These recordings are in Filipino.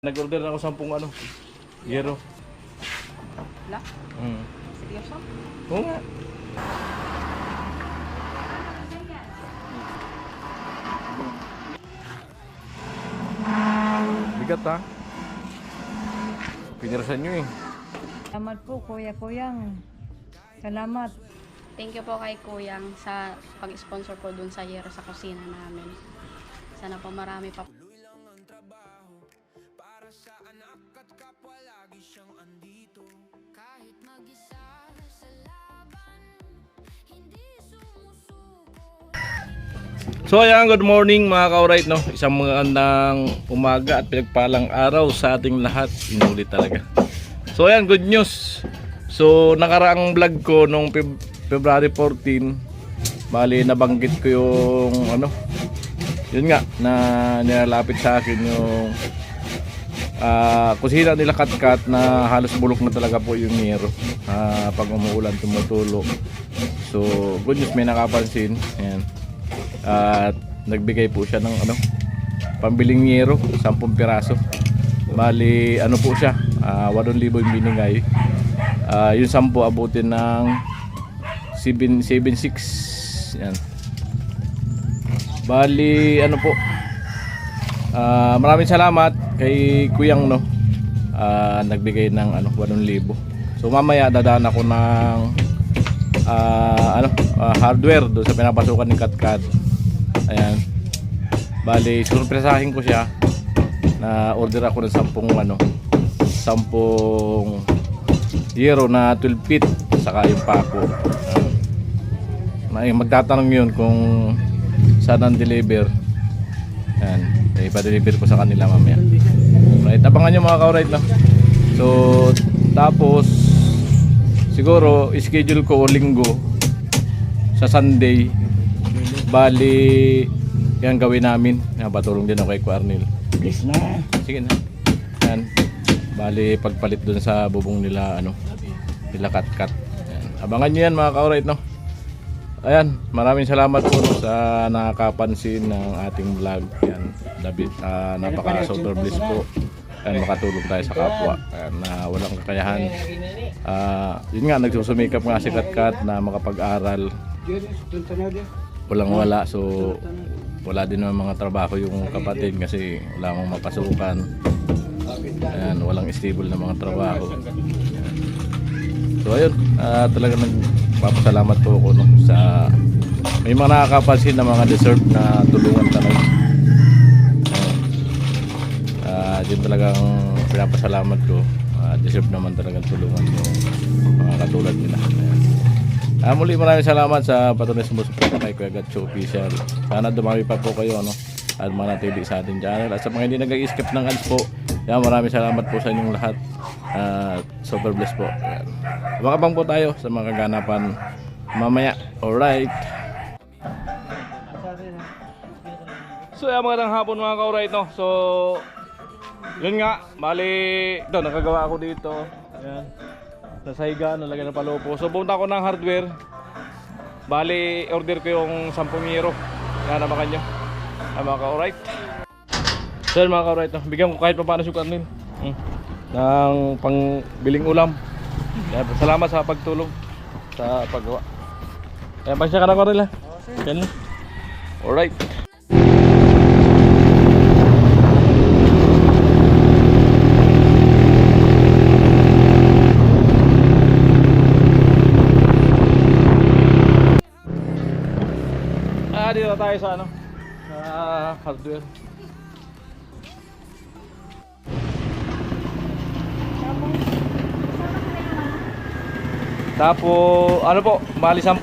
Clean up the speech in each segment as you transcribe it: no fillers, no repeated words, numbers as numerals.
Nag-order na ako 10 yero. Wala? Seryoso? Oo nga. Bigat ha? Pinirasan nyo eh. Salamat po, Kuya Kuyang. Salamat. Thank you po kay Kuyang sa pag-sponsor po dun sa yero sa kusina namin. Sana po marami pa. So ayan, good morning mga ka-alright, no? Isang magandang umaga at pinagpalang araw sa ating lahat. Inulit talaga. So ayan, good news. So nakaraang vlog ko nung February 14, bali nabanggit ko yung yun nga, na nilalapit sa akin yung kusina nila Katkat na halos bulok na talaga po yung yero. Pag umuulan tumutulo. So good news, may nakapansin. Ayan. At nagbigay po siya ng pambiling yero, 10 piraso. Bali po siya, 8,000 yung binigay. Yung 10 abutin ng 7,600. Yan. Bali po, maraming salamat kay Kuyang, nagbigay ng 8,000. So mamaya dadaan ako ng hardware doon sa pinapasukan ni Katkat. Ayan. Bali, surpresahin ko siya na order ako ng 10 yero na 12 feet saka yung pako. Magtatanong yun kung saan ang deliver. Ayan. Ipa-deliver ko sa kanila mamaya. Right, abangan nyo mga ka-right, no? So, tapos siguro schedule ko linggo sa Sunday. Bali, yan gawin namin. Patulong din ako kay Quarnil. Please na. Sige na. Yan. Bali, pagpalit dun sa bubong nila, nila Katkat. Yan. Abangan nyo yan mga ka-alright, no? Ayan, maraming salamat po sa nakakapansin ng ating vlog. Yan, David, napaka-super bliss po. Ayan, makatulong tayo sa kapwa. Ayan, na walang kakayahan. Yun nga, nagsusumikap nga si Katkat na makapag-aral. Walang wala, so wala din naman mga trabaho yung kapatid kasi wala akong mapasukan. Ayan, walang stable na mga trabaho. Ayan. So ayun, talagang nagpapasalamat po ako sa may mga nakakapansin na mga deserve na tulungan talaga. Yun talagang pinapasalamat ko. Deserve naman talagang tulungan yung mga katulad nila. Ayan. Muli maraming salamat sa patuloy sumusuporta kay Kuya Gatcho Official. Sana dumami pa po kayo at manatili sa ating channel. At sa mga hindi nag-skip ng ads po, maraming salamat po sa inyong lahat. Super blessed po. Abang-abang po tayo sa mga kaganapan mamaya. Alright. So magandang hapon mga ka-alright, no? So yun nga, bali ito, nakagawa ako dito. Ayan. Sa higa, nalagyan ng palopo. So punta ako ng hardware. Bali, order ko yung 10 yero. Yan, nabakan nyo. Mga ka-alright. So mga ka-alright, bigyan ko kahit pa paano sukat nil ng pangbiling ulam. Yan, salamat sa pagtulong sa paggawa. Yan, pagsya ka na ko rin lang. Yan lang. Alright. Dito tayo sa sa hardware. Tapos po, bali 10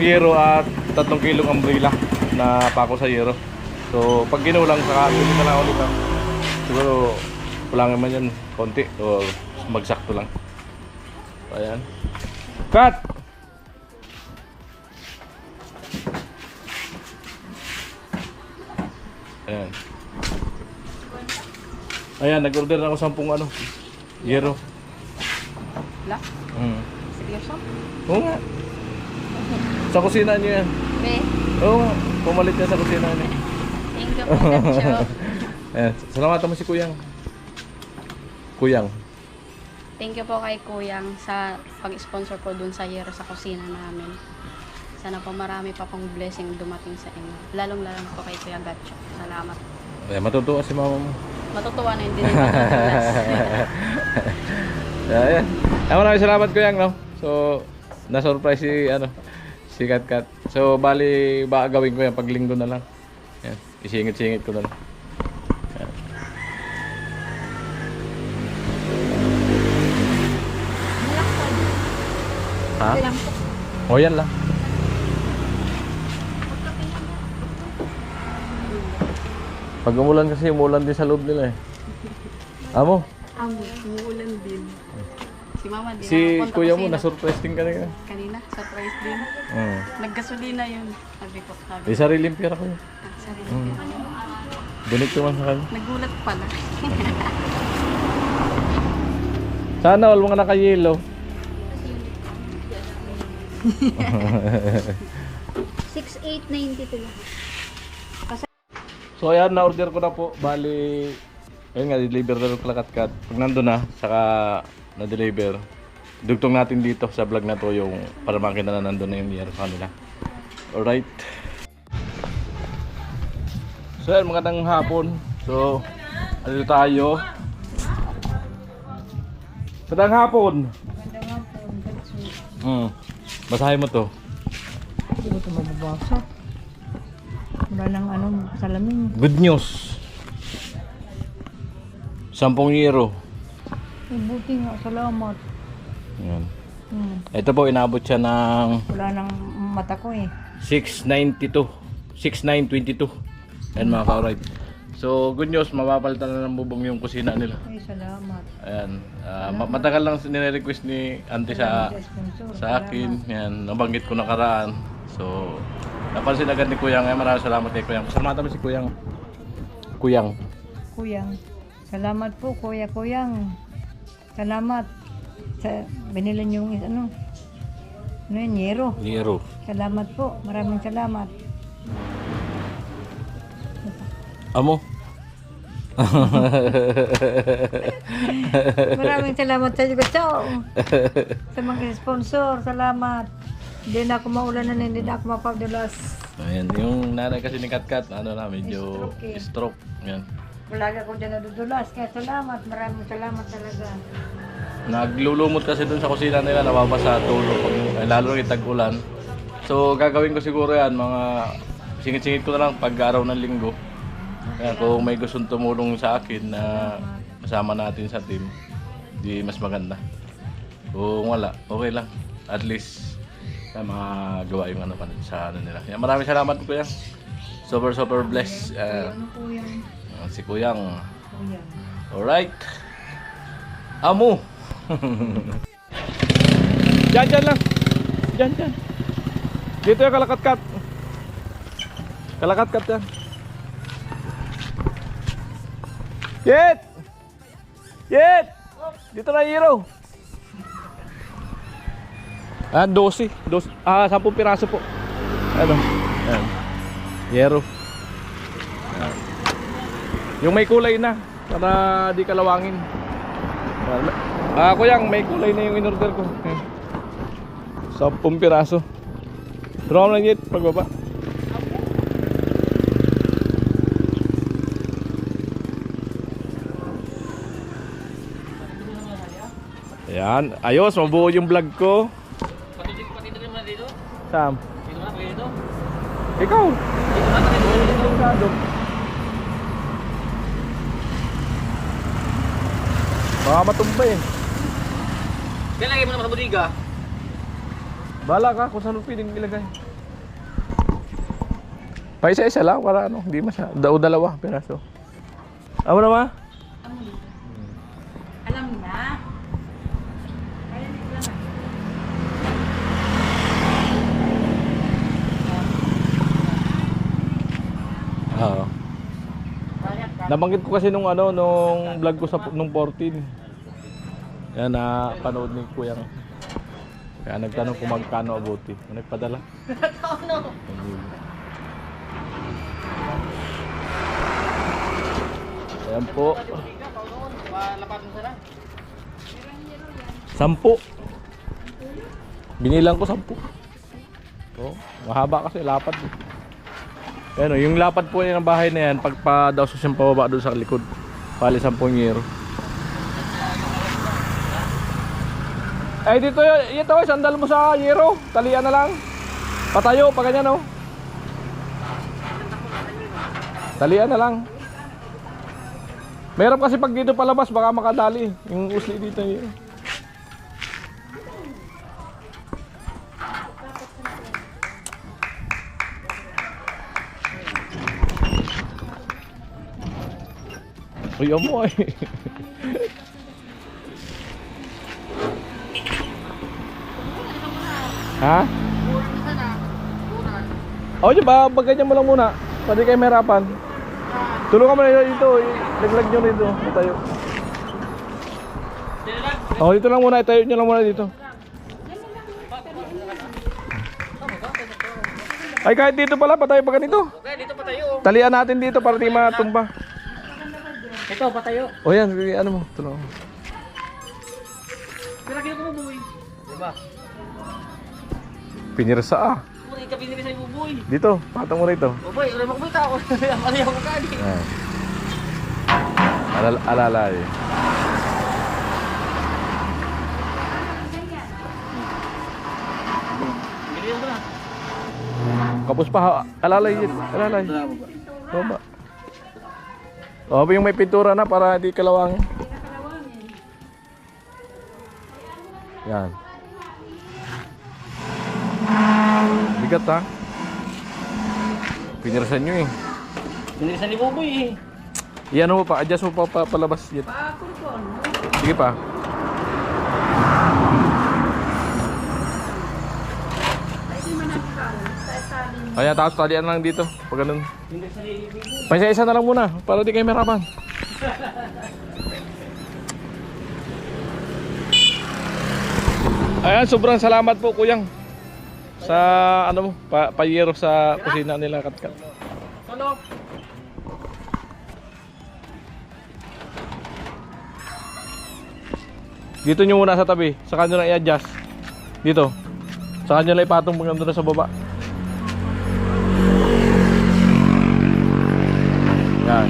yero at 3 kilong umbrella na pako sa yero. So pag ginulang saka ulit na ulit lang. Siguro kulangan man yan konti o magsakto lang. Ayan. Cut! Ayan. Ayan, nag-order na ako 10 yero. Wala? Seryoso? Oo nga. Sa kusina niyo yan. Be? Oo nga. Pumalit niya sa kusina niya. Thank you po, Gatcho. Ayan, salamatan mo si Kuyang. Kuyang. Thank you po kay Kuyang sa pag-sponsor po dun sa Yero sa kusina namin. Sana po marami pa pong blessing dumating sa inyo. Lalong-lalong po kay Kuya Gatcho. Salamat. Ayan, matutuwa si mama mo. Matutuwa na hindi na matutulas. Ayan. Maraming salamat Kuyang, no? So, na-surprise si Kat. So, bali, baka gawin ko yan pag linggo na lang. Ayan, isingit-singit ko na lang. Ayan. Ha? O, yan lang. Pag umulan kasi, umulan din sa loob nila eh. Amo? Umuulan din. Si Mama din. Si nakapunta kuya mo, kusina. na-surprise din kanina. Kanina, surprise din. Naggasolina yun. Sabi ko, sabi. Di sariling pera ko yun. Sarili Donate ko man sa kanya. Nagulat pala. Sana all mga naka-yellow. 6,892 lahat. So ayan, na-order ko na po. Bali, ayun nga, deliver na yung Kalakatkat. Pag nandun na, saka na-deliver. Dugtong natin dito sa vlog na to yung para makita na nandun na yung year sa kanila. Alright. So ayan, magandang hapon. So, ano tayo? Magandang hapon. Maganda nga po, Gatcho. Basahin mo to. Hindi ko ito mababasa. Wala nang salamin. Good news. 10 euro. Buti nga, salamat. Ayan. Hmm. Ito po, inabot siya ng Wala nang mata ko eh. 692. 6922. Ayan mga ka-alright. So, good news, mapapalitan na ng bubong yung kusina nila. Ay, salamat. Ayan. Matagal lang nire-request ni Auntie sa Sponsor. akin. Yan, nabanggit ko nakaraan. So, napansin agad ni Kuyang. Maraming salamat kay Kuyang. Salamatan mo si Kuyang. Kuyang. Kuyang. Salamat po, Kuya Kuyang. Salamat. Binili niyo yung yun, yero. Nero. Salamat po. Maraming salamat. Amo. Maraming salamat sa iyo, Gatcho. Sa mga sponsor, salamat. Hindi na ako maulanan, hindi na ako mapadulas. Ayan, yung nanay kasi ni Katkat, medyo Stroke eh. stroke. Yan. Wala ako dyan nadudulas. Kaya salamat. Maraming salamat talaga. Naglulumot kasi dun sa kusina nila, nababasa tulo lalo na tag-ulan. So gagawin ko siguro yan, mga singit-singit ko na lang pag araw ng linggo. Kaya kung may gustong tumulong sa akin na kasama natin sa team, di mas maganda. Kung wala, okay lang. At least na magawa yung sa nila. Yan, maraming salamat po kuya. Super blessed. Ano po yan? Si Kuyang. Kuyang. Alright. Amo. Diyan lang. Diyan. Dito yung Kalakatkat. Kalakatkat yan. Yet! Dito na hero. 12. 10 piraso po. Ano? Ayan. Yero. Ayan. Yung may kulay na para di kalawangin. Kuyang, may kulay na yung in-order ko. 10 piraso. Draw lang yun, pagbaba. Ayan, ayos, mabuo yung vlog ko. Pati rin mo na dito? Sam? Dito na, pwede dito? Ikaw? Dito na, baka matumba eh. Kailangan mo naman sa budiga. Bahala ka kung saan mo piling ilagay. Pa isa-isa lang para hindi dalawa piraso. Amo na ma? Alam na. Oo. Nabanggit ko kasi nung vlog ko nung 14. Yan na panood ni Kuyang. Kaya nagtanong kung magkano abuti. Nagpadala. Ayan po. Malapatan sana. 10. Binilang ko 10. Oh, mahaba kasi lapad. Ayan o, yung lapad po niya ng bahay na yan, pagpa daw sa siyang pababa doon sa likod. Pali 10 year. Ay dito ito sandal mo sa yero, talian na lang. Patayo pa ganyan oh. Talian na lang. Meron kasi pag dito palabas baka makadali yung usli dito yun. Uy, amoy. Ha? O, di ba? Ganyan mo lang muna. Pwede kayo mahirapan. Tulungan mo na dito. Laglag nyo rito. Tayo. O, dito lang muna. Itayo nyo lang muna dito. Ay, kahit dito pala. Patayo pa ganito. Okay, dito pa tayo. Talian natin dito para di matumba. Ito, patayo. O yan, ano mo. Tulungan mo. Pinagin ko mo, boy. Diba? Pinirsa ah. Hindi ka pinili sa'yo, boy. Dito. Patong mo rito. O, boy, ulit makabita ako. Malayaw ko kani. Ayan. Alalay. Bilihan ko na. Kapos pa. Alalay. Alalay. Baba. O, yung may pintura na para di kalawang. Yan. Bigat ha. Pinirsan nyo eh. Pinilisan ni Boboy eh. Iyan mo pa. Adjust mo pa palabas yan. Sige pa. Ayan, tapos talian lang dito. Pag ganun. Paisa-isa na lang muna para di kayo mahirapan. Ayan, sobrang salamat po kuyang sa ano mo, payero sa kusina nila Katkat. Ano? Dito nyo muna sa tabi, sa kanyo na i-adjust. Dito. Sa kanyo na ipatong pag nandun na sa baba. Yan.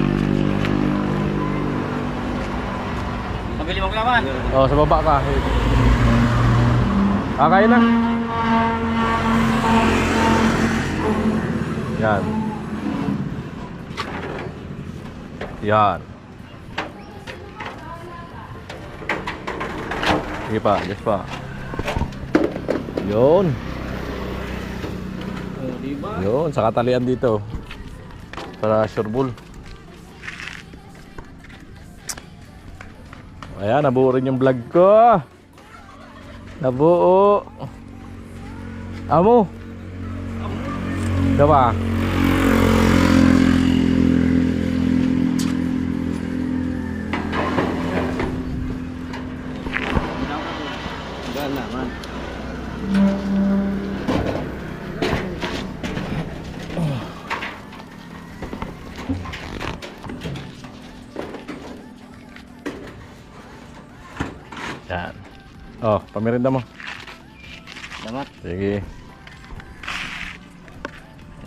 Mabili mo kalaman. Oh, sa baba ka. Kaya na. Yan. Yan. Sige pa, just pa. Yun. Oh, diba? Yun, sa katalian dito. Para sure bull. Ayan, nabuo rin yung vlog ko. Nabuo. Amo. Diba? Galaman. Yan. Oh, pamirinda mo. Salamat. Sige.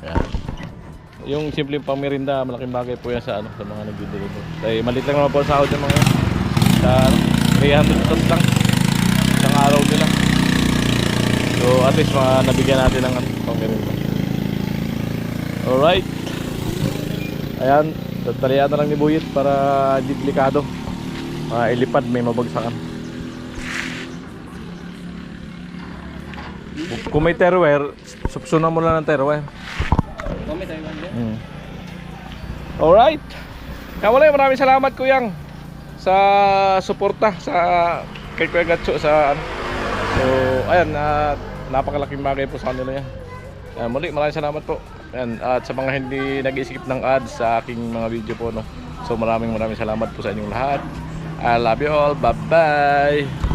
Yan. Yung simpleng pamirinda, malaking bagay po yan sa ano, sa mga nagdi-deliver. Dahil maliit lang naman po ang sahod ng mga yan. Sa ano, 300 pesos lang isang araw nila. So at least nabigyan natin ng ano, pamirinda. Alright. Ayan, tatalian na lang ni Buyit para hindi delikado. Ilipad, may mabagsakan. Kung may terware, supsunan mo lang ng terware. Kami tayo man. Alright. Kawalay, maraming salamat Kuyang sa suporta sa kay Kuya Gatso sa ano. So, ayan, napakalaking bagay po sa kanila yan. Muli, maraming salamat po. Ayan, at sa mga hindi nag-iisip ng ads sa aking mga video po no. So, maraming salamat po sa inyong lahat. I love you all. Bye-bye.